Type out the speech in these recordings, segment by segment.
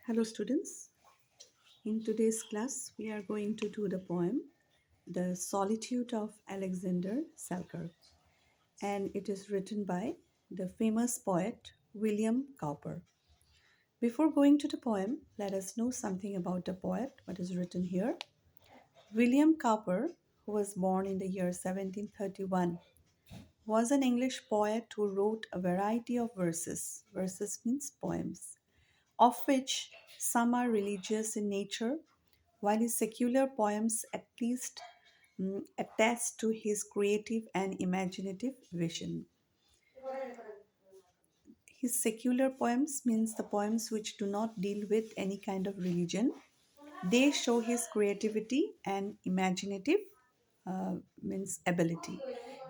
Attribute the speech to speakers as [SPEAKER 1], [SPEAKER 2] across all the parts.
[SPEAKER 1] Hello, students. In today's class, we are going to do the poem The Solitude of Alexander Selkirk, and it is written by the famous poet William Cowper. Before going to the poem, let us know something about the poet, what is written here. William Cowper, who was born in the year 1731, was an English poet who wrote a variety of verses. Verses means poems, of which some are religious in nature, while his secular poems at least attest to his creative and imaginative vision. His secular poems means the poems which do not deal with any kind of religion. They show his creativity and imaginative means ability.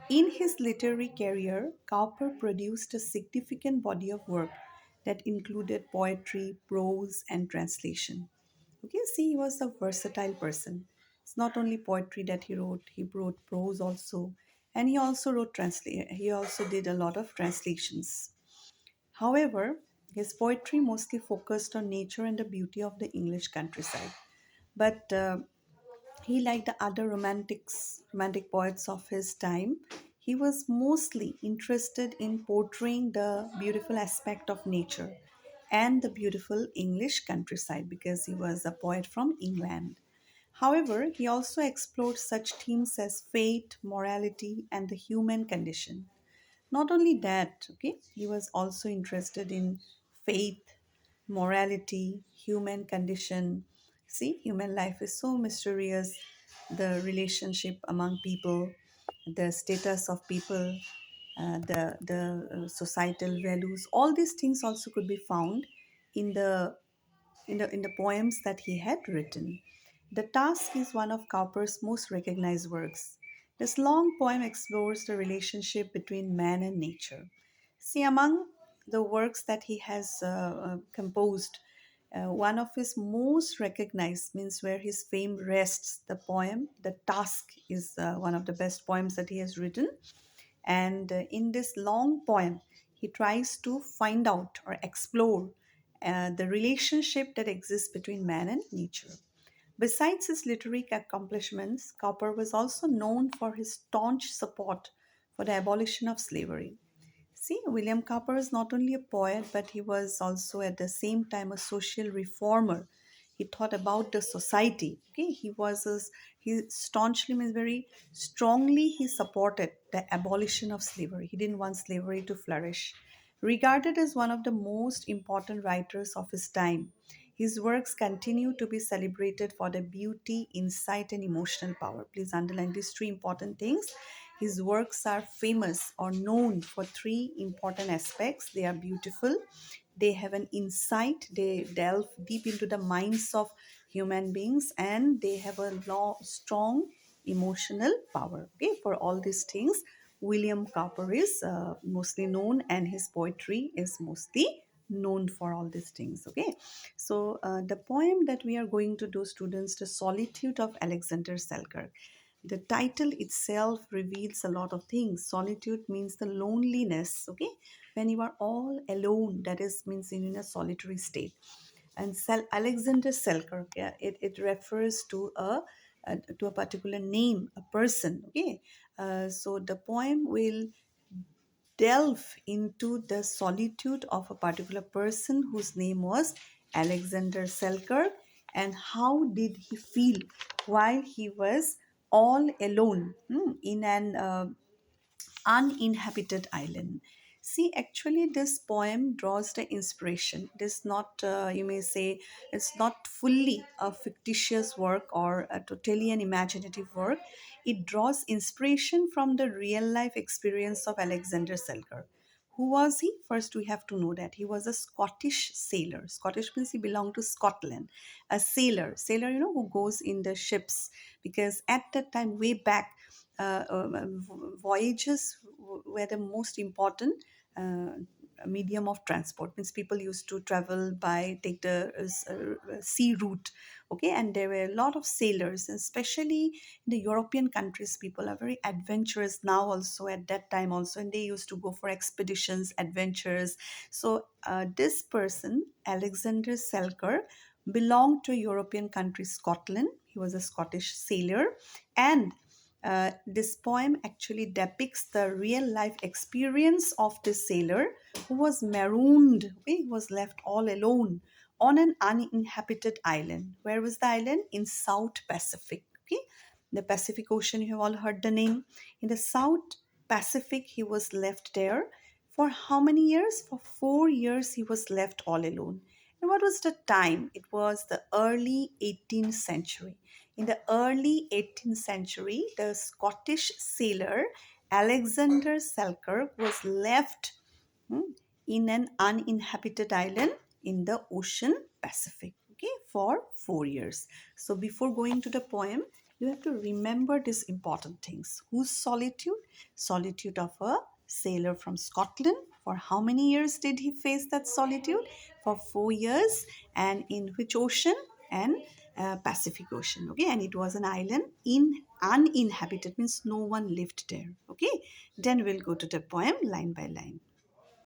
[SPEAKER 1] In his literary career, Cowper produced a significant body of work that included poetry, prose, and translation. Okay, see, he was a versatile person. It's not only poetry that he wrote prose also, and he also he also did a lot of translations. However, his poetry mostly focused on nature and the beauty of the English countryside. But he, like the other romantic poets of his time, he was mostly interested in portraying the beautiful aspect of nature and the beautiful English countryside because he was a poet from England. However, he also explored such themes as fate, morality, and the human condition. Not only that, okay, he was also interested in faith, morality, human condition. See, human life is so mysterious, the relationship among people, the status of people, the societal values. All these things also could be found in the poems that he had written. The Task is one of Cowper's most recognized works. This long poem explores the relationship between man and nature. See, among the works that he has composed, one of his most recognized means where his fame rests, the poem The Task is one of the best poems that he has written. And in this long poem, he tries to find out or explore the relationship that exists between man and nature. Besides his literary accomplishments, Cowper was also known for his staunch support for the abolition of slavery. See, William Cowper is not only a poet, but he was also at the same time a social reformer. He thought about the society. Okay, he staunchly means very strongly he supported the abolition of slavery. He didn't want slavery to flourish. Regarded as one of the most important writers of his time, his works continue to be celebrated for their beauty, insight, and emotional power. Please underline these three important things. His works are famous or known for three important aspects. They are beautiful, they have an insight, they delve deep into the minds of human beings, and they have a strong emotional power. Okay, for all these things, William Cowper is mostly known, and his poetry is mostly known for all these things. Okay, so the poem that we are going to do, students, The Solitude of Alexander Selkirk. The title itself reveals a lot of things. Solitude means the loneliness, okay? When you are all alone, that is means in a solitary state. And Alexander Selkirk, yeah, it refers to a particular name, a person, okay? So the poem will delve into the solitude of a particular person whose name was Alexander Selkirk, and how did he feel while he was all alone in an uninhabited island. See, actually, this poem draws the inspiration. It is not, you may say, it's not fully a fictitious work or a totally an imaginative work. It draws inspiration from the real life experience of Alexander Selkirk. Who was he? First, we have to know that he was a Scottish sailor. Scottish means he belonged to Scotland. A sailor, who goes in the ships, because at that time, way back, voyages were the most important. Uh, medium of transport. Means people used to travel by take the sea route. Okay, and there were a lot of sailors, and especially in the European countries, people are very adventurous now also, at that time also, and they used to go for expeditions, adventures. So this person, Alexander Selkirk, belonged to European country Scotland. He was a Scottish sailor, and this poem actually depicts the real life experience of this sailor who was marooned. Okay, he was left all alone on an uninhabited island. Where was the island? In South Pacific. Okay, the Pacific Ocean. You have all heard the name. In the South Pacific, he was left there for how many years? For 4 years, he was left all alone. And what was the time? It was the early 18th century. In the early 18th century, the Scottish sailor Alexander Selkirk was left hmm, in an uninhabited island in the ocean Pacific, okay, for 4 years. So before going to the poem, you have to remember these important things. Whose solitude? Solitude of a sailor from Scotland. For how many years did he face that solitude? For 4 years. And in which ocean? And Pacific Ocean. Okay, and it was an island in uninhabited, means no one lived there. Okay, then we'll go to the poem line by line.